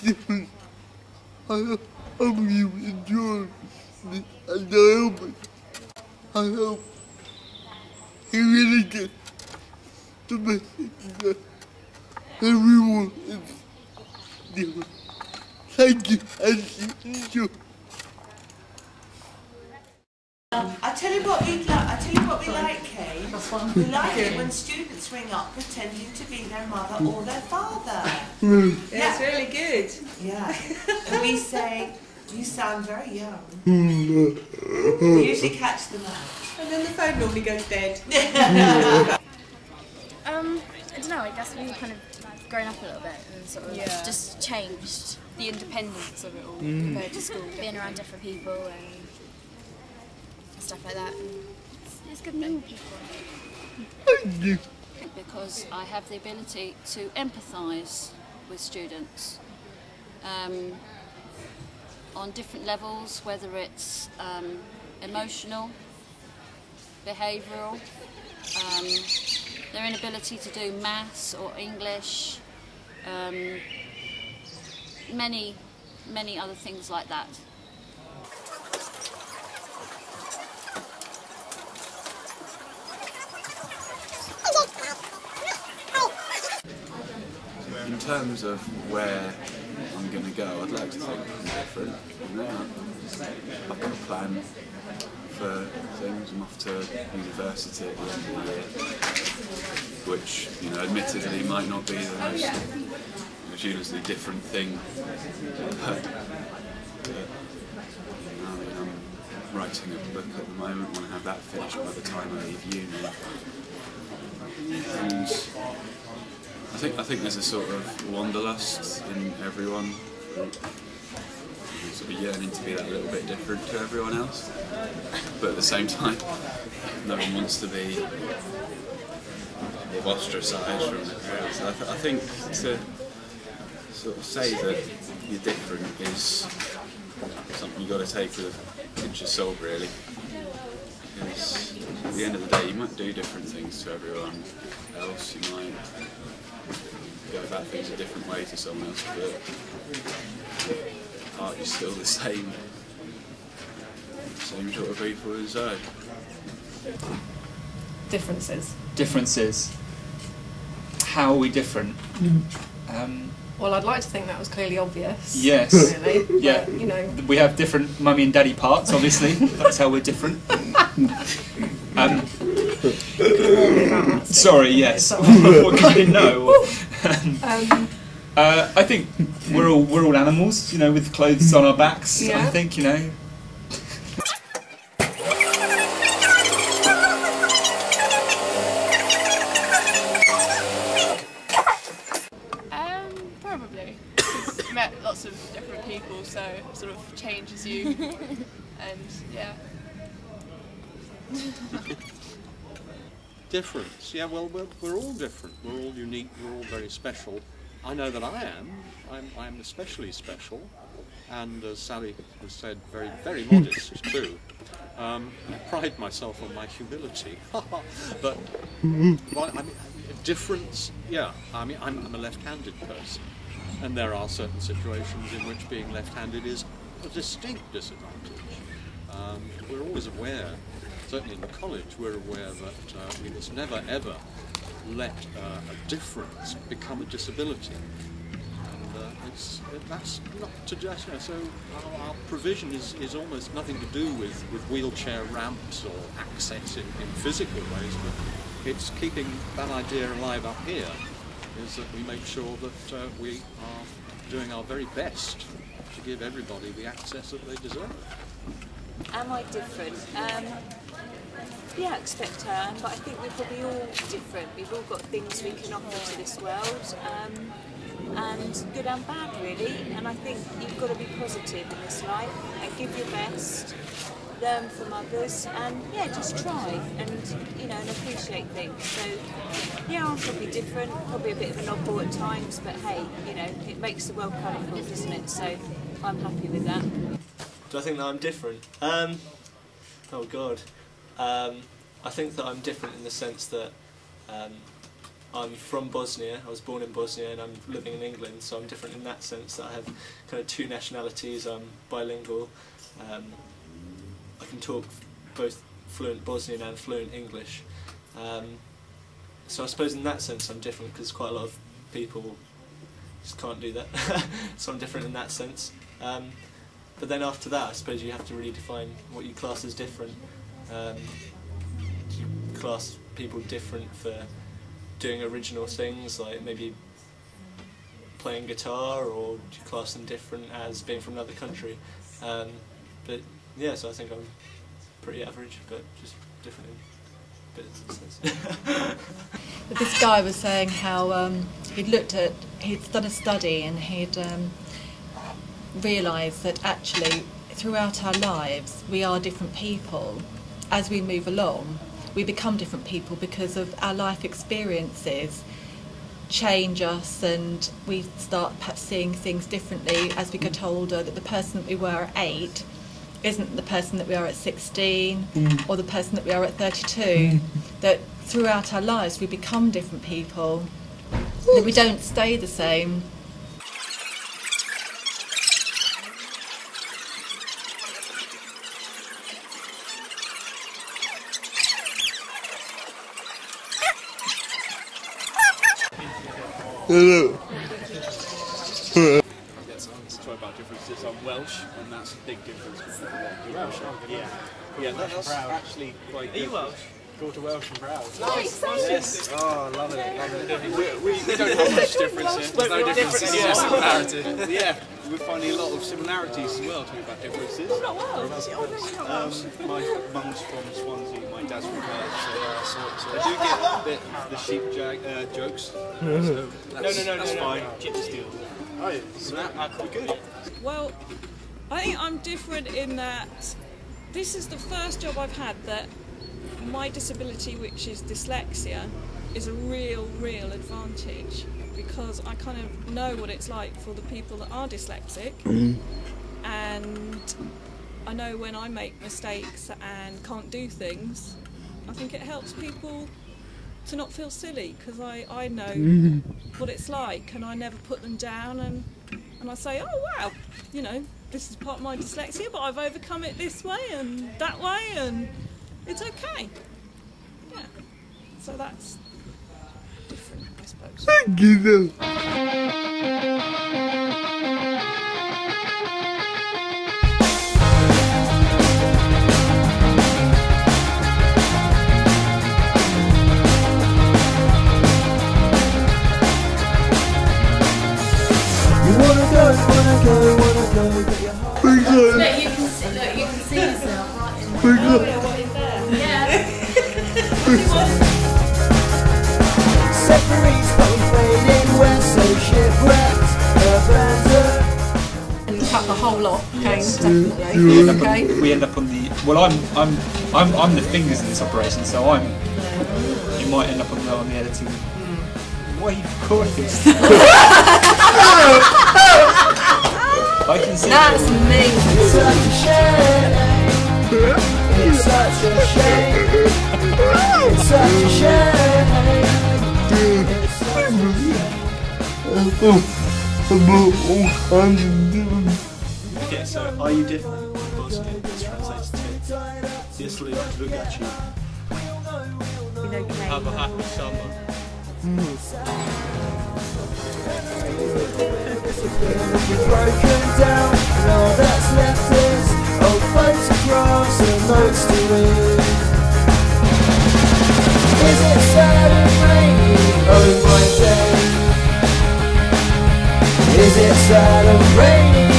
different. I hope you enjoy this, and I hope you really get the message that everyone is different. Thank you, and enjoy. I tell you what we like, Kane. We like it when students ring up pretending to be their mother or their father. It's really good. Yeah. And we say, you sound very young. We usually catch them out. And then the phone normally goes dead. I don't know, I guess we've kind of grown up a little bit and sort of just changed the independence of it all compared to school, being around different people and stuff like that. It's good meeting people. Because I have the ability to empathise with students on different levels, whether it's emotional, behavioural, their inability to do maths or English, many other things like that. In terms of where I'm going to go, I'd like to think I'm different. You know, I've got a plan for things. I'm off to university at the end of the year, which, you know, admittedly might not be the most hugely different thing, but I'm writing a book at the moment. I want to have that finished by the time I leave uni. And I think there's a sort of wanderlust in everyone, sort of yearning to be that little bit different to everyone else, but at the same time, no one wants to be ostracised from the crowd. So I think to sort of say that you're different is something you've got to take with a pinch of salt, really. Because at the end of the day, you might do different things to everyone else, you might go about things a different way to someone else, but at heart you're still the same sort of people as I. Differences. How are we different? Well, I'd like to think that was clearly obvious. Yes. Really. Yeah. But, you know, we have different mummy and daddy parts, obviously. That's how we're different. Sorry, yes. What you didn't know. I think we're all animals, you know, with clothes on our backs. Yeah. I think, you know. Probably. Because you met lots of different people, so it sort of changes you. And yeah. Difference, yeah, well, we're all different, we're all unique, we're all very special. I know that I'm especially special, and as Sally has said, very, very modest too. I pride myself on my humility, but well, I mean, difference, yeah, I mean, I'm a left-handed person, and there are certain situations in which being left-handed is a distinct disadvantage. We're always aware, certainly in the college, we're aware that we must never ever let a difference become a disability. And that's not to just, you know, so our provision is almost nothing to do with wheelchair ramps or access in physical ways, but it's keeping that idea alive up here, is that we make sure that we are doing our very best to give everybody the access that they deserve. Am I different? Yeah, I expect I am, but I think we're probably all different. We've all got things we can offer to this world, and good and bad really. And I think you've got to be positive in this life and give your best, learn from others, and yeah, just try and, you know, and appreciate things. So yeah, I'm probably different, probably a bit of an oddball at times, but hey, you know, it makes the world colourful, doesn't it? So I'm happy with that. Do I think that I'm different? Oh God. I think that I'm different in the sense that I'm from Bosnia. I was born in Bosnia and I'm living in England, so I'm different in that sense that I have kind of two nationalities. I'm bilingual. I can talk both fluent Bosnian and fluent English. So I suppose in that sense I'm different, because quite a lot of people just can't do that. So I'm different in that sense. But then after that, I suppose you have to really define what you class as different. Do you class people different for doing original things, like maybe playing guitar, or do you class them different as being from another country? But yeah, so I think I'm pretty average, but just different in bits and sense. But this guy was saying how he'd done a study and he'd realised that actually throughout our lives we are different people. As we move along, we become different people because of our life experiences change us, and we start perhaps seeing things differently as we get older, that the person that we were at 8 isn't the person that we are at 16 or the person that we are at 32. That throughout our lives we become different people, that we don't stay the same. Hello. Talk about differences. I'm Welsh, and that's a big difference. Welsh, yeah. Yeah, that's actually quite good. Are you Welsh? Go to Welsh and proud. Nice. Yes. Oh, love it. We don't have much difference here. There's no difference. It's just similarity. Yeah, we're finding a lot of similarities as well, talking about differences. I'm not Welsh. My mum's from Swansea, my dad's from Perth, so I do get a bit of the sheep jokes. So that's fine. Oh, yeah. So that could be good. Well, I think I'm different in that this is the first job I've had that my disability, which is dyslexia, is a real advantage, because I kind of know what it's like for the people that are dyslexic, and I know when I make mistakes and can't do things. I think it helps people to not feel silly, because I know what it's like, and I never put them down, and I say, oh wow, you know, this is part of my dyslexia, but I've overcome it this way and that way, and it's okay. Yeah, so that's different, I suppose. Thank you. Look, you can see yourself right in there. What is there? Yeah. Separates but we faded, we're so shipwrecked. And cut the whole lot, Kane, definitely. Okay. We end up on the. Well, I'm the fingers in this operation, so you might end up on the editing. Why are you recording? I can see. That's me. It's such a shame. It's such a shame. It's such a shame. Yeah, so are you different? Bosnian, this translates to yes, look at you. Have a happy summer. Broken down, and all that's left is old photographs and notes to read. Is it sad and rainy? Oh my day. Is it sad and rainy?